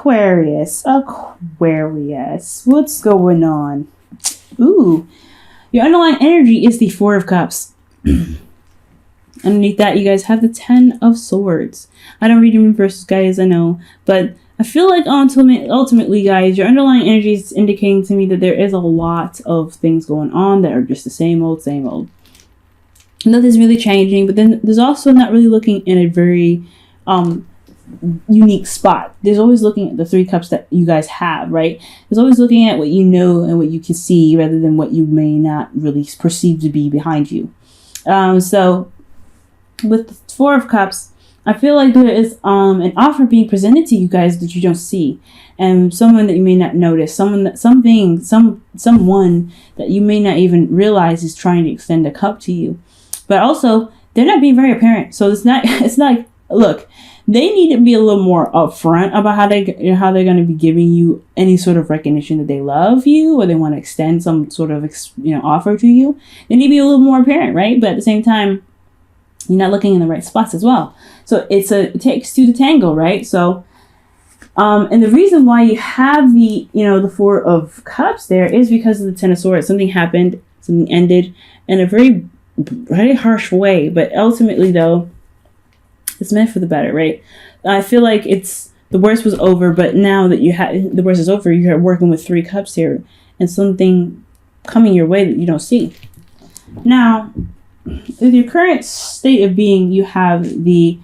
Aquarius, what's going on? Ooh, your underlying energy is the Four of Cups. Underneath that, you guys have the Ten of Swords. I don't read in reverses, guys, I know, but I feel like ultimately, guys, your underlying energy is indicating to me that there is a lot of things going on that are just the same old, same old. Nothing's really changing, but then there's also not really looking in a very unique spot. There's always looking at the three cups that you guys have, right? There's always looking at what you know and what you can see rather than what you may not really perceive to be behind you. So with the Four of Cups, I feel like there is an offer being presented to you guys that you don't see, and someone that you may not notice, someone that you may not even realize is trying to extend a cup to you. But also, they're not being very apparent. So it's like, look, they need to be a little more upfront about how they're going to be giving you any sort of recognition that they love you or they want to extend some sort of offer to you. They need to be a little more apparent, right? But at the same time, you're not looking in the right spots as well. So it takes two to tango, right? So, and the reason why you have the Four of Cups there is because of the Ten of Swords. Something happened, something ended in a very, very harsh way. But ultimately, though, it's meant for the better, right? I feel like the worst was over, but now that the worst is over, you're working with three cups here and something coming your way that you don't see. Now, with your current state of being, you have the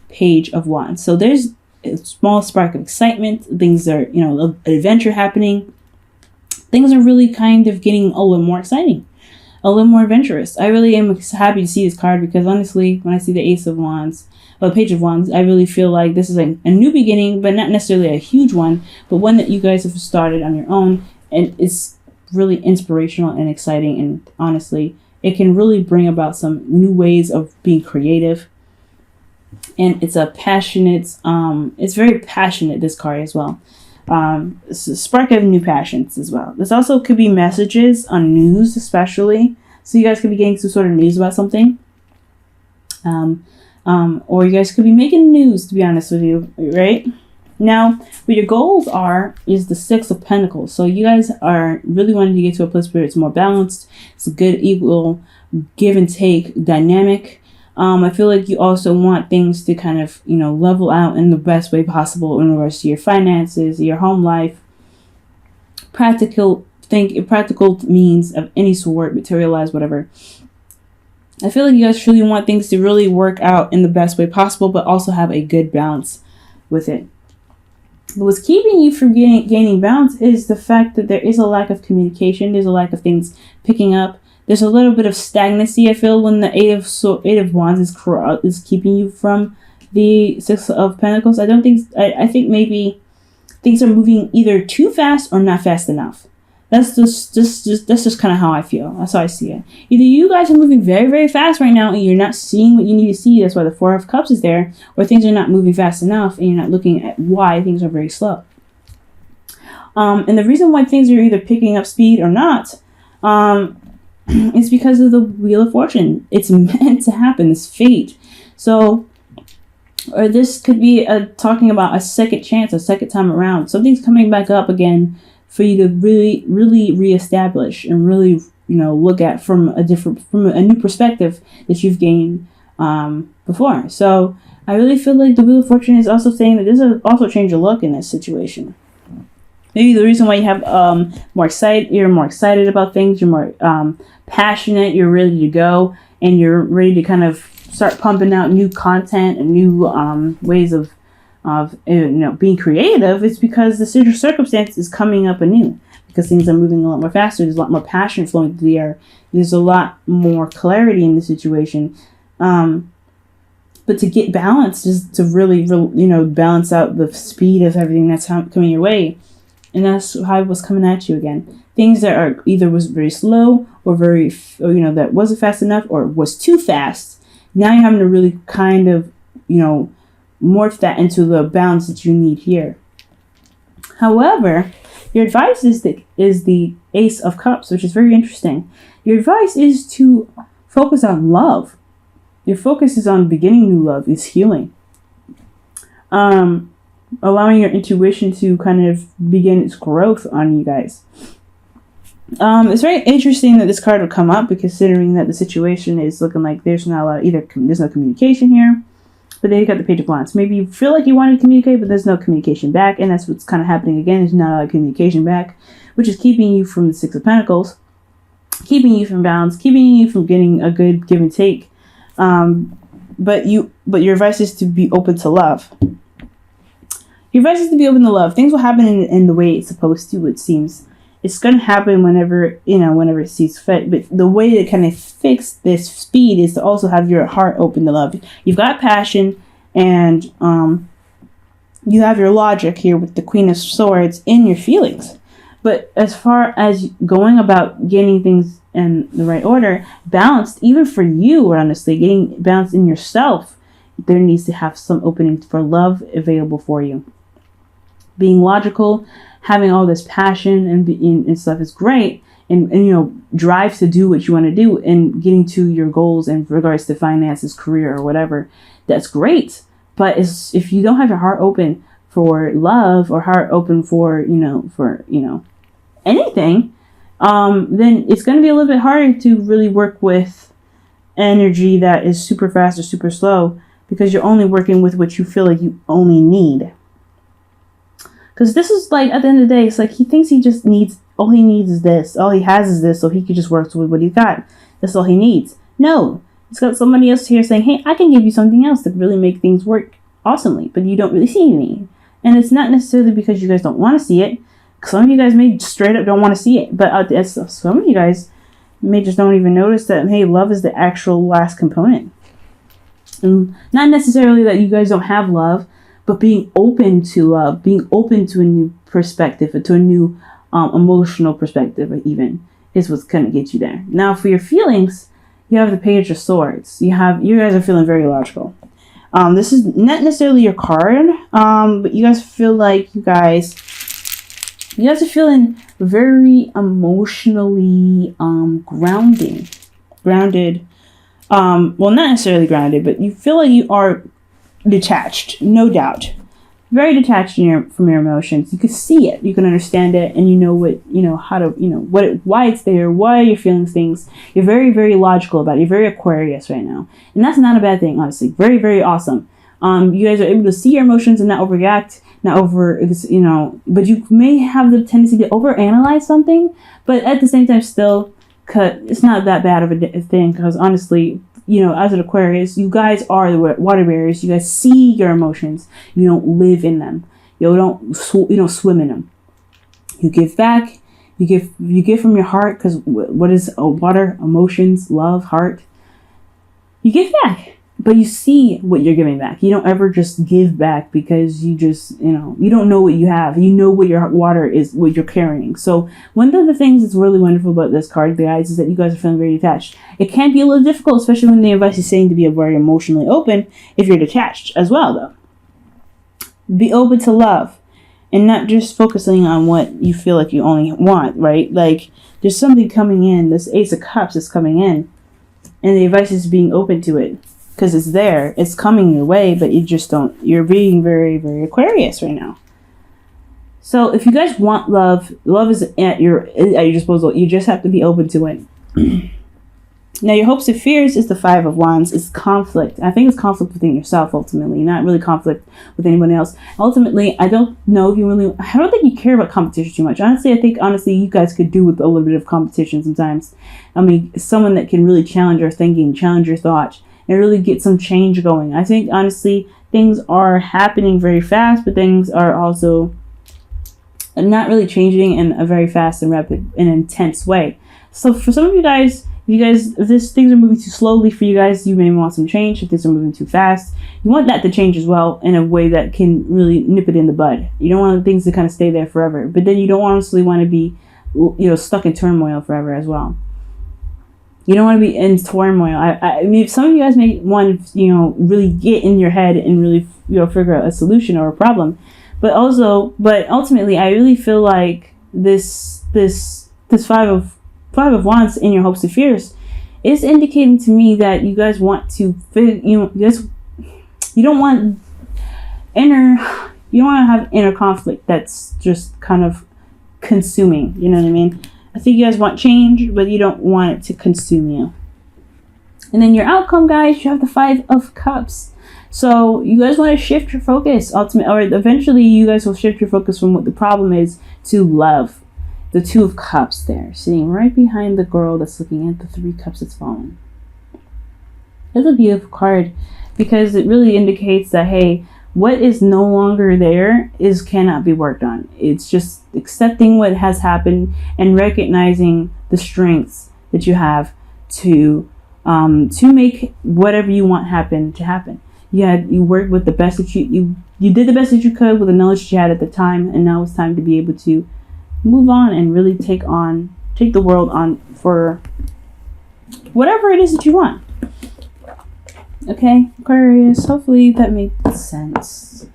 Page of Wands. So there's a small spark of excitement. Things are, an adventure happening. Things are really kind of getting a little more exciting, a little more adventurous. I really am happy to see this card because honestly, when I see the Ace of Wands, or the Page of Wands, I really feel like this is a new beginning, but not necessarily a huge one, but one that you guys have started on your own, and it's really inspirational and exciting, and honestly, it can really bring about some new ways of being creative. And it's a passionate, it's very passionate, this card as well. It's a spark of new passions as well. This also could be messages on news, especially. So you guys could be getting some sort of news about something. Or you guys could be making news, to be honest with you, right? Now, what your goals is the Six of Pentacles. So you guys are really wanting to get to a place where it's more balanced. It's a good, equal, give and take dynamic. I feel like you also want things to kind of, level out in the best way possible in regards to your finances, your home life, practical means of any sort, materialize, whatever. I feel like you guys truly want things to really work out in the best way possible, but also have a good balance with it. But what's keeping you from gaining balance is the fact that there is a lack of communication. There's a lack of things picking up. There's a little bit of stagnancy, I feel, when the Eight of Wands is keeping you from the Six of Pentacles. I think maybe things are moving either too fast or not fast enough. That's just kind of how I feel. That's how I see it. Either you guys are moving very, very fast right now and you're not seeing what you need to see. That's why the Four of Cups is there. Or things are not moving fast enough and you're not looking at why things are very slow. And the reason why things are either picking up speed or not is because of the Wheel of Fortune. It's meant to happen. It's fate. So, or this could be talking about a second chance, a second time around. Something's coming back up again for you to really, really reestablish and really, look at from a new perspective that you've gained before. So I really feel like the Wheel of Fortune is also saying that this will also change your look in this situation. Maybe the reason why you have you're more excited about things, you're more passionate, you're ready to go, and you're ready to kind of start pumping out new content and new ways of being creative. It's because the circumstance is coming up anew because things are moving a lot more faster. There's a lot more passion flowing through the air. There's a lot more clarity in the situation. But to get balance, just to really, balance out the speed of everything that's coming your way. And that's how it was coming at you again. Things that are either was very slow or that wasn't fast enough or was too fast. Now you're having to really kind of, morph that into the balance that you need here. However, your advice is the Ace of Cups, which is very interesting. Your advice is to focus on love. Your focus is on beginning new love, is healing. allowing your intuition to kind of begin its growth on you guys. It's very interesting that this card would come up, because considering that the situation is looking like there's not a lot of there's no communication here, but then you got the Page of Wands. Maybe you feel like you want to communicate, but there's no communication back, and that's what's kind of happening again. There's not a lot of communication back, which is keeping you from the Six of Pentacles, keeping you from balance, keeping you from getting a good give and take. But your advice is to be open to love. Your advice is to be open to love. Things will happen in the way it's supposed to, it seems. It's going to happen whenever it sees fit. But the way to kind of fix this speed is to also have your heart open to love. You've got passion, and you have your logic here with the Queen of Swords in your feelings. But as far as going about getting things in the right order, balanced, even for you, honestly, getting balanced in yourself, there needs to have some opening for love available for you. Being logical, having all this passion and stuff is great, and drive to do what you want to do and getting to your goals in regards to finances, career, or whatever. That's great. But if you don't have your heart open for love, or heart open for anything, then it's going to be a little bit harder to really work with energy that is super fast or super slow, because you're only working with what you feel like you only need. Because this is like, at the end of the day, it's like he thinks all he needs is this. All he has is this, so he could just work with what he's got. That's all he needs. No, he's got somebody else here saying, hey, I can give you something else that really make things work awesomely, but you don't really see any. And it's not necessarily because you guys don't want to see it. Some of you guys may straight up don't want to see it, but some of you guys may just don't even notice that, hey, love is the actual last component. And not necessarily that you guys don't have love, but being open to love, being open to a new perspective, to a new emotional perspective, even, is what's going to get you there. Now, for your feelings, you have the Page of Swords. You guys are feeling very logical. This is not necessarily your card, but you guys feel like you guys are feeling very emotionally grounded. Well, not necessarily grounded, but you feel like you are detached, no doubt. Very detached from your emotions. You can see it, you can understand it, and you know why it's there, why you're feeling things. You're very, very logical about it. You're very Aquarius right now. And that's not a bad thing, honestly. Very, very awesome. You guys are able to see your emotions and not overreact, but you may have the tendency to overanalyze something, but at the same time still, it's not that bad of a thing, because honestly, as an Aquarius, you guys are the water bearers. You guys see your emotions. You don't live in them. You don't swim in them. You give back. You give from your heart, because what is water? Emotions, love, heart. You give back, but you see what you're giving back. You don't ever just give back because you just, you don't know what you have. You know what your water is, what you're carrying. So one of the things that's really wonderful about this card, guys, is that you guys are feeling very detached. It can be a little difficult, especially when the advice is saying to be very emotionally open, if you're detached as well, though. Be open to love and not just focusing on what you feel like you only want, right? Like, there's something coming in. This Ace of Cups is coming in, and the advice is being open to it. Because it's there, it's coming your way, but you're being very, very Aquarius right now. So if you guys want love is at your disposal. You just have to be open to it. Now, your hopes and fears is the Five of Wands. It's conflict. I think it's conflict within yourself, ultimately, not really conflict with anyone else. Ultimately, I don't think you care about competition too much. Honestly, I think you guys could do with a little bit of competition sometimes. I mean, someone that can really challenge your thinking, challenge your thought, and really get some change going. I think, honestly, things are happening very fast, but things are also not really changing in a very fast and rapid and intense way. So for some of you guys, if things are moving too slowly for you guys, you may want some change. If things are moving too fast, you want that to change as well in a way that can really nip it in the bud. You don't want things to kind of stay there forever, but then you don't honestly want to be, stuck in turmoil forever as well. You don't want to be in turmoil. I mean, some of you guys may want to, really get in your head and really, figure out a solution or a problem. But ultimately, I really feel like this Five of Wands in your hopes and fears is indicating to me that you guys want to, you don't want You don't want to have inner conflict that's just kind of consuming. You know what I mean? I think you guys want change, but you don't want it to consume you. And then your outcome, guys, you have the 5 of Cups. So you guys want to shift your focus ultimately, or eventually you guys will shift your focus from what the problem is to love. The 2 of Cups there, sitting right behind the girl that's looking at the 3 cups that's fallen. It's a beautiful card because it really indicates that, hey, what is no longer there cannot be worked on. It's just accepting what has happened and recognizing the strengths that you have to make whatever you want happen to happen. You worked with the best that you did the best that you could with the knowledge that you had at the time, and now it's time to be able to move on and really take the world on for whatever it is that you want. Okay, Aquarius, hopefully that makes sense.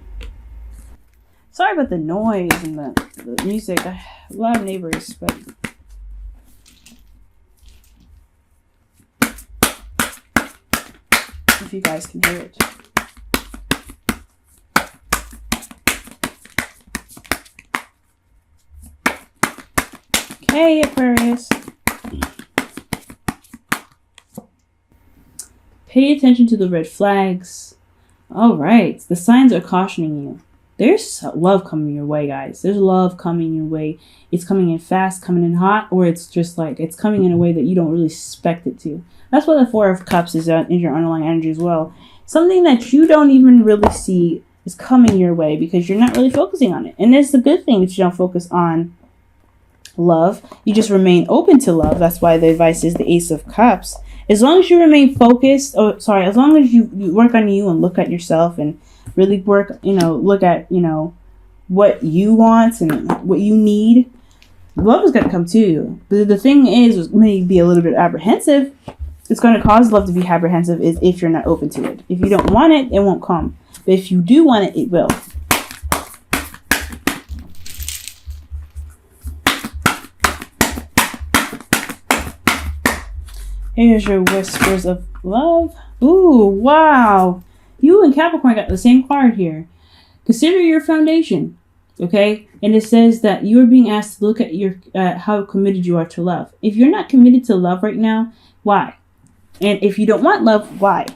Sorry about the noise and the music. I have a lot of neighbors, but if you guys can hear it. Okay, Aquarius. Pay attention to the red flags. All right, the signs are cautioning you. There's love coming your way, guys. There's love coming your way. It's coming in fast, coming in hot, or it's just like it's coming in a way that you don't really expect it to. That's what the 4 of Cups is in your underlying energy as well. Something that you don't even really see is coming your way because you're not really focusing on it. And it's a good thing that you don't focus on love. You just remain open to love. That's why the advice is the Ace of Cups. As long as you remain focused, as long as you work on you and look at yourself and really work, look at, what you want and what you need, love is going to come to you. But the thing is, may be a little bit apprehensive. It's going to cause love to be apprehensive is if you're not open to it. If you don't want it, it won't come. But if you do want it, it will. Here's your whispers of love. Ooh, wow. You and Capricorn got the same card here. Consider your foundation, okay? And it says that you're being asked to look at how committed you are to love. If you're not committed to love right now, why? And if you don't want love, why?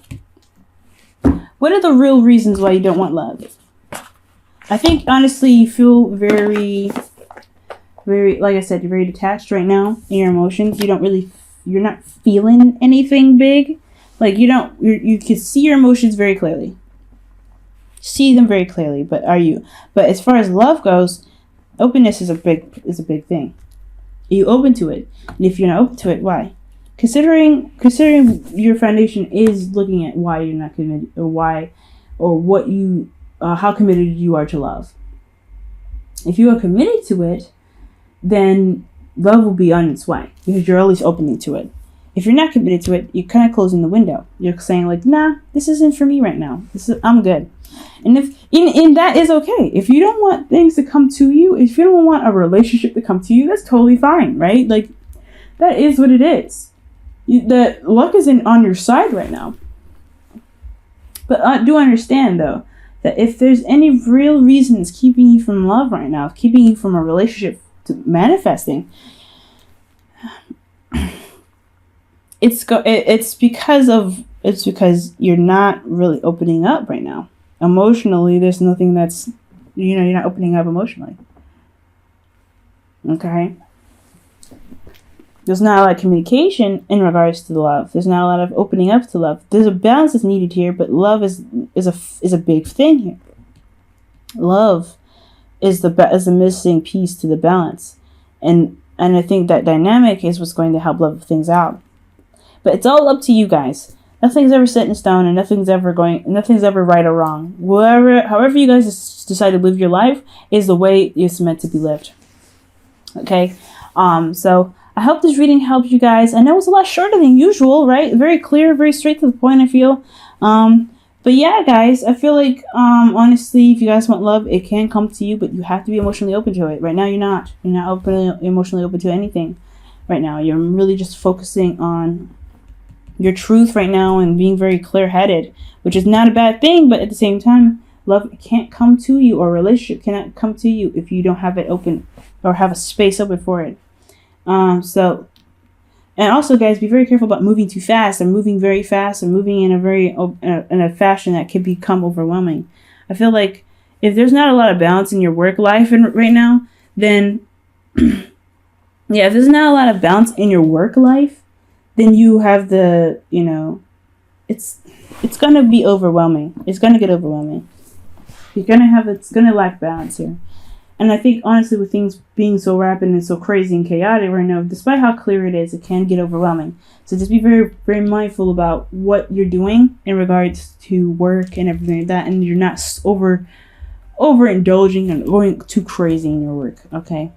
What are the real reasons why you don't want love? I think, honestly, you feel very, very, like I said, you're very detached right now in your emotions. You're not feeling anything big. Like you can see your emotions very clearly. See them very clearly, but as far as love goes, openness is a big thing. Are you open to it? And if you're not open to it, why? Considering your foundation is looking at why you're not committed how committed you are to love. If you are committed to it, then love will be on its way because you're always opening to it. If you're not committed to it, you're kind of closing the window. You're saying like, nah, this isn't for me right now. I'm good. And and that is okay. If you don't want things to come to you, if you don't want a relationship to come to you, that's totally fine, right? Like that is what it is. The luck isn't on your side right now. But I do understand though that if there's any real reasons keeping you from love right now, keeping you from a relationship to manifesting, it's because you're not really opening up right now. Emotionally, there's nothing that's, you're not opening up emotionally. Okay? There's not a lot of communication in regards to love. There's not a lot of opening up to love. There's a balance that's needed here, but love is a big thing here. Love is the missing piece to the balance. And I think that dynamic is what's going to help level things out. But it's all up to you guys. Nothing's ever set in stone, and nothing's ever right or wrong. However you guys decide to live your life is the way it's meant to be lived. Okay? So I hope this reading helped you guys. I know it's a lot shorter than usual, right? Very clear, very straight to the point, I feel. But yeah, guys, I feel like, honestly, if you guys want love, it can come to you, but you have to be emotionally open to it. Right now, you're not. You're not emotionally open to anything right now. You're really just focusing on your truth right now and being very clear-headed, which is not a bad thing, but at the same time, Love can't come to you, or a relationship cannot come to you if you don't have it open or have a space open for it. So, and also, guys, be very careful about moving too fast and moving very fast and moving in a fashion that can become overwhelming. I feel like if there's not a lot of balance in your work life right now, then yeah, if there's not a lot of balance in your work life, then you have the, it's gonna be overwhelming. It's gonna get overwhelming. It's gonna lack balance here. And I think, honestly, with things being so rapid and so crazy and chaotic right now, despite how clear it is, it can get overwhelming. So just be very, very mindful about what you're doing in regards to work and everything like that, and you're not overindulging and going too crazy in your work, okay?